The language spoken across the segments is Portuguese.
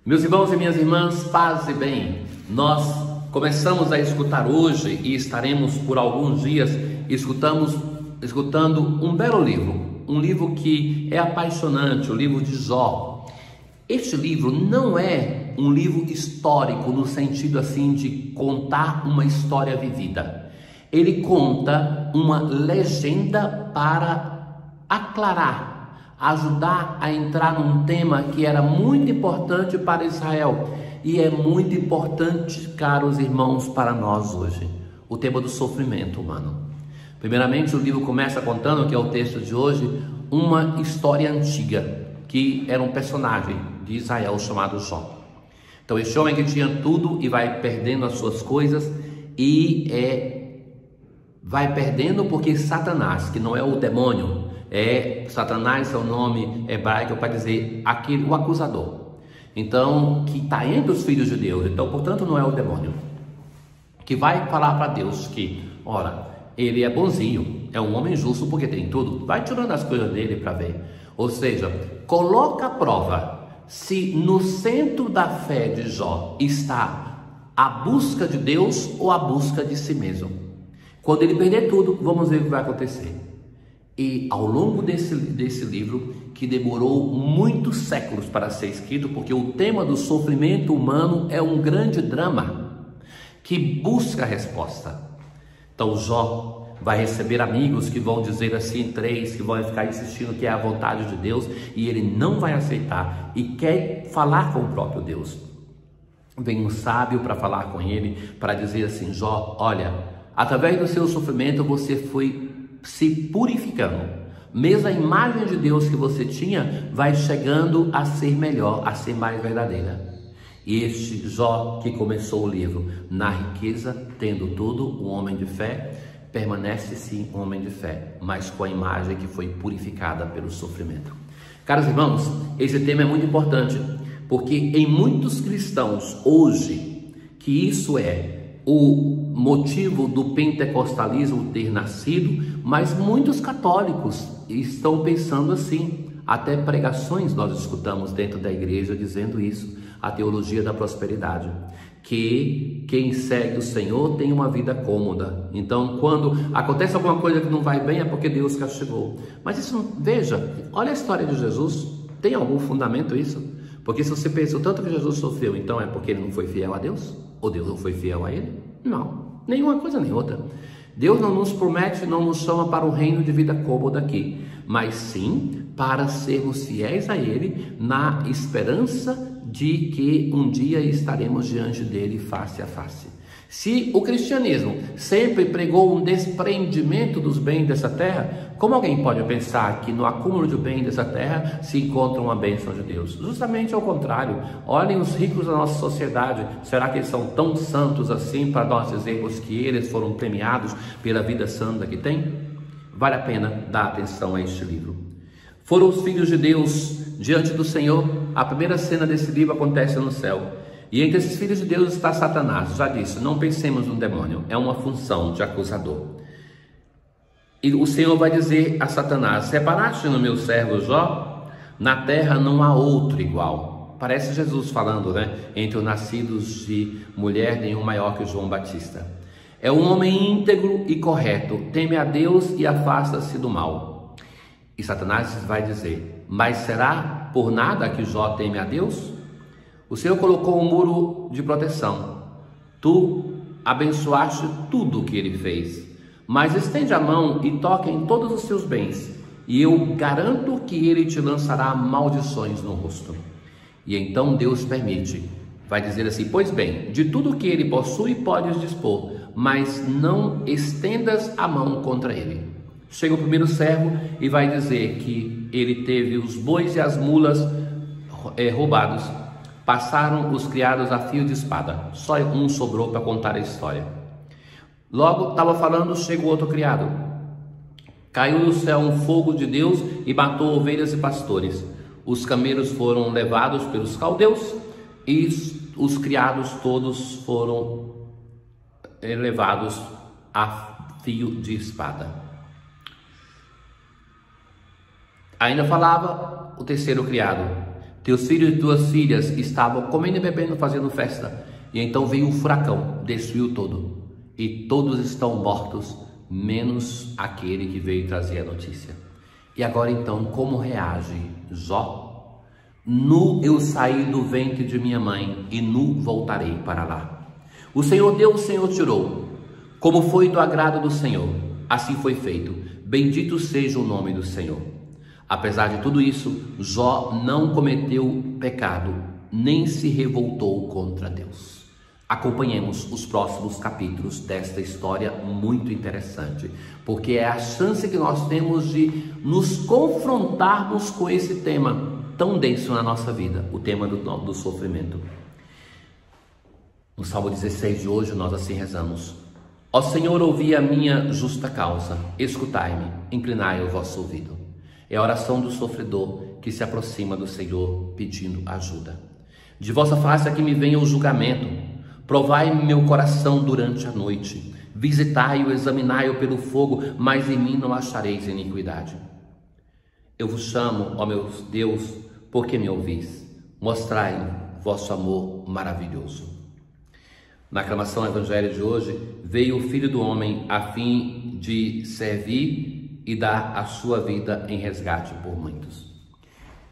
Meus irmãos e minhas irmãs, paz e bem. Nós começamos a escutar hoje e estaremos por alguns dias escutando um belo livro, um livro que é apaixonante, o livro de Jó. Este livro não é um livro histórico no sentido assim de contar uma história vivida. Ele conta uma legenda para aclarar, ajudar a entrar num tema que era muito importante para Israel e é muito importante, caros irmãos, para nós hoje, o tema do sofrimento humano. Primeiramente, o livro começa contando, que é o texto de hoje, uma história antiga, que era um personagem de Israel chamado Jó. Então, este homem que tinha tudo e vai perdendo as suas coisas vai perdendo porque Satanás, que não é o demônio, Satanás é o nome hebraico para dizer o acusador. Então, que está entre os filhos de Deus. Então, portanto, não é o demônio que vai falar para Deus que, ora, ele é bonzinho, é um homem justo porque tem tudo. Vai tirando as coisas dele para ver. Ou seja, coloca a prova se no centro da fé de Jó está a busca de Deus ou a busca de si mesmo. Quando ele perder tudo, vamos ver o que vai acontecer. E ao longo desse livro, que demorou muitos séculos para ser escrito, porque o tema do sofrimento humano é um grande drama que busca a resposta. Então Jó vai receber amigos que vão dizer assim, que vão ficar insistindo que é a vontade de Deus, e ele não vai aceitar e quer falar com o próprio Deus. Vem um sábio para falar com ele, para dizer assim: Jó, olha, através do seu sofrimento você foi se purificando, mesmo a imagem de Deus que você tinha vai chegando a ser melhor, a ser mais verdadeira. E este Jó que começou o livro na riqueza, tendo tudo, um homem de fé, permanece sim um homem de fé, mas com a imagem que foi purificada pelo sofrimento. Caros irmãos, esse tema é muito importante, porque em muitos cristãos hoje, que isso é o motivo do pentecostalismo ter nascido, mas muitos católicos estão pensando assim. Até pregações nós escutamos dentro da igreja dizendo isso, a teologia da prosperidade, que quem segue o Senhor tem uma vida cômoda. Então, quando acontece alguma coisa que não vai bem, é porque Deus castigou. Mas isso não, veja, olha a história de Jesus, tem algum fundamento isso? Porque se você pensa o tanto que Jesus sofreu, então é porque ele não foi fiel a Deus? Ou Deus não foi fiel a ele? Não, nenhuma coisa nem outra. Deus não nos promete, não nos chama para o reino de vida cômoda aqui, mas sim para sermos fiéis a ele, na esperança de que um dia estaremos diante dele face a face. Se o cristianismo sempre pregou um desprendimento dos bens dessa terra, como alguém pode pensar que no acúmulo de bens dessa terra se encontra uma bênção de Deus? Justamente ao contrário. Olhem os ricos da nossa sociedade. Será que eles são tão santos assim para nós dizermos que eles foram premiados pela vida santa que têm? Vale a pena dar atenção a este livro. Foram os filhos de Deus diante do Senhor. A primeira cena desse livro acontece no céu. E entre esses filhos de Deus está Satanás. Já disse, não pensemos no demônio, é uma função de acusador. E o Senhor vai dizer a Satanás: reparaste no meu servo Jó? Na terra não há outro igual. Parece Jesus falando, né? Entre os nascidos de mulher, nenhum maior que João Batista. É um homem íntegro e correto, teme a Deus e afasta-se do mal. E Satanás vai dizer: mas será por nada que Jó teme a Deus? O Senhor colocou um muro de proteção. Tu abençoaste tudo o que ele fez. Mas estende a mão e toca em todos os seus bens, e eu garanto que ele te lançará maldições no rosto. E então Deus permite. Vai dizer assim: pois bem, de tudo que ele possui podes dispor, mas não estendas a mão contra ele. Chega o primeiro servo e vai dizer que ele teve os bois e as mulas roubados. Passaram os criados a fio de espada. Só um sobrou para contar a história. Logo estava falando, chega o outro criado. Caiu do céu um fogo de Deus e matou ovelhas e pastores. Os camelos foram levados pelos caldeus e os criados todos foram levados a fio de espada. Ainda falava o terceiro criado: Teus filhos e tuas filhas estavam comendo e bebendo, fazendo festa. E então veio um furacão, destruiu todo. E todos estão mortos, menos aquele que veio trazer a notícia. E agora então, como reage Jó? Nu eu saí do ventre de minha mãe, e nu voltarei para lá. O Senhor deu, o Senhor tirou. Como foi do agrado do Senhor, assim foi feito. Bendito seja o nome do Senhor. Apesar de tudo isso, Jó não cometeu pecado, nem se revoltou contra Deus. Acompanhemos os próximos capítulos desta história muito interessante, porque é a chance que nós temos de nos confrontarmos com esse tema tão denso na nossa vida, o tema do sofrimento. No Salmo 16 de hoje nós assim rezamos: Ó Senhor, ouvi a minha justa causa, escutai-me, inclinai o vosso ouvido. É a oração do sofredor que se aproxima do Senhor pedindo ajuda. De vossa face é que me venha o julgamento. Provai meu coração durante a noite. Visitai-o, examinai-o pelo fogo, mas em mim não achareis iniquidade. Eu vos chamo, ó meu Deus, porque me ouvis. Mostrai vosso amor maravilhoso. Na aclamação do Evangelho de hoje, veio o Filho do Homem a fim de servir e dar a sua vida em resgate por muitos.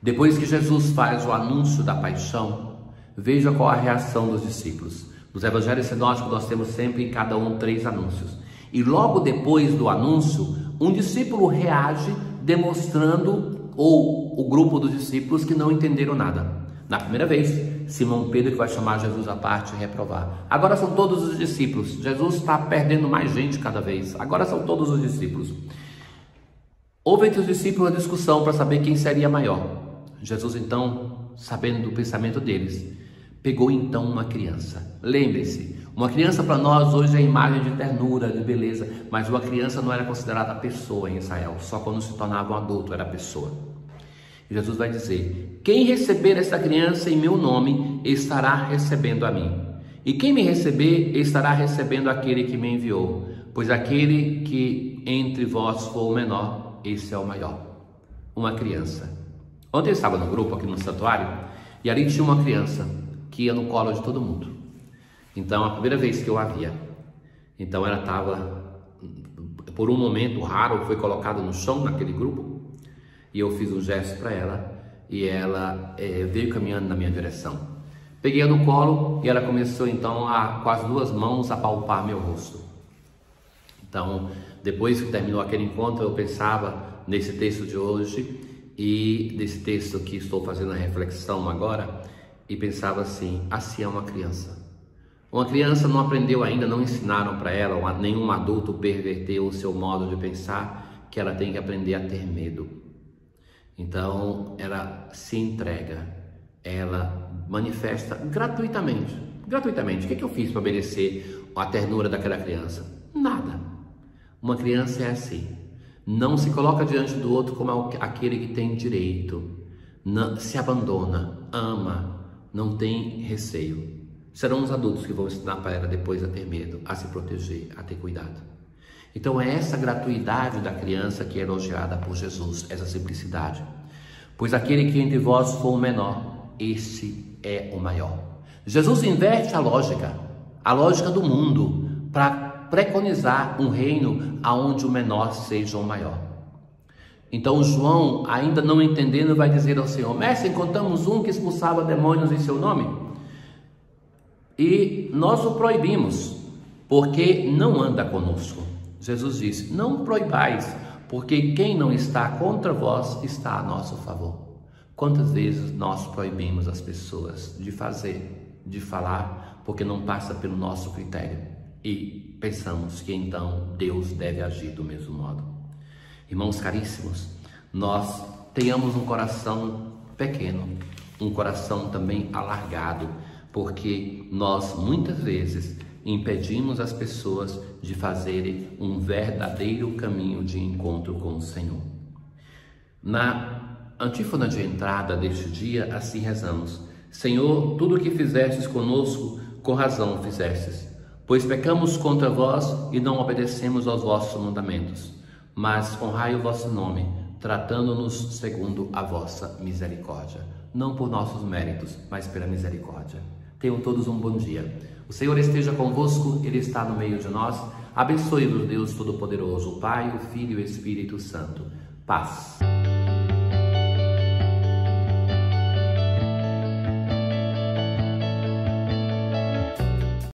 Depois que Jesus faz o anúncio da paixão, veja qual a reação dos discípulos. Nos evangelhos sinóticos nós temos sempre em cada um 3 anúncios. E logo depois do anúncio, um discípulo reage demonstrando, ou o grupo dos discípulos que não entenderam nada. Na primeira vez, Simão Pedro que vai chamar Jesus à parte e reprovar. Agora são todos os discípulos. Jesus está perdendo mais gente cada vez. Agora são todos os discípulos. Houve entre os discípulos uma discussão para saber quem seria maior. Jesus então, sabendo do pensamento deles, pegou então uma criança. Lembre-se, uma criança para nós hoje é imagem de ternura, de beleza, mas uma criança não era considerada pessoa em Israel, só quando se tornava um adulto era pessoa. E Jesus vai dizer: quem receber essa criança em meu nome, estará recebendo a mim. E quem me receber, estará recebendo aquele que me enviou. Pois aquele que entre vós for o menor, esse é o maior. Uma criança. Ontem eu estava no grupo aqui no santuário, e ali tinha uma criança que ia no colo de todo mundo. Então, a primeira vez que eu a via, então ela estava, por um momento raro, foi colocada no chão naquele grupo, e eu fiz um gesto para ela, e ela veio caminhando na minha direção. Peguei-a no colo, e ela começou então, com as 2 mãos, a palpar meu rosto. Então, depois que terminou aquele encontro, eu pensava nesse texto de hoje, e desse texto que estou fazendo a reflexão agora, e pensava assim é uma criança. Uma criança não aprendeu ainda, não ensinaram para ela, ou nenhum adulto perverteu o seu modo de pensar, que ela tem que aprender a ter medo. Então, ela se entrega, ela manifesta gratuitamente. Gratuitamente. O que eu fiz para merecer a ternura daquela criança? Nada. Uma criança é assim. Não se coloca diante do outro como aquele que tem direito. Não, se abandona, ama, não tem receio. Serão os adultos que vão ensinar para ela depois a ter medo, a se proteger, a ter cuidado. Então é essa gratuidade da criança que é elogiada por Jesus, essa simplicidade. Pois aquele que entre vós for o menor, esse é o maior. Jesus inverte a lógica do mundo, para preconizar um reino onde o menor seja o maior. Então João, ainda não entendendo, vai dizer ao Senhor: Mestre, encontramos um que expulsava demônios em seu nome, e nós o proibimos, porque não anda conosco. Jesus disse: não proibais, porque quem não está contra vós está a nosso favor. Quantas vezes nós proibimos as pessoas de fazer, de falar, porque não passa pelo nosso critério, e pensamos que então Deus deve agir do mesmo modo. Irmãos caríssimos, nós tenhamos um coração pequeno, um coração também alargado, porque nós muitas vezes impedimos as pessoas de fazerem um verdadeiro caminho de encontro com o Senhor. Na antífona de entrada deste dia, assim rezamos: Senhor, tudo o que fizestes conosco, com razão fizestes, pois pecamos contra vós e não obedecemos aos vossos mandamentos. Mas honrai o vosso nome, tratando-nos segundo a vossa misericórdia, não por nossos méritos, mas pela misericórdia. Tenham todos um bom dia. O Senhor esteja convosco, Ele está no meio de nós. Abençoe-vos, Deus Todo-Poderoso, o Pai, o Filho e o Espírito Santo. Paz.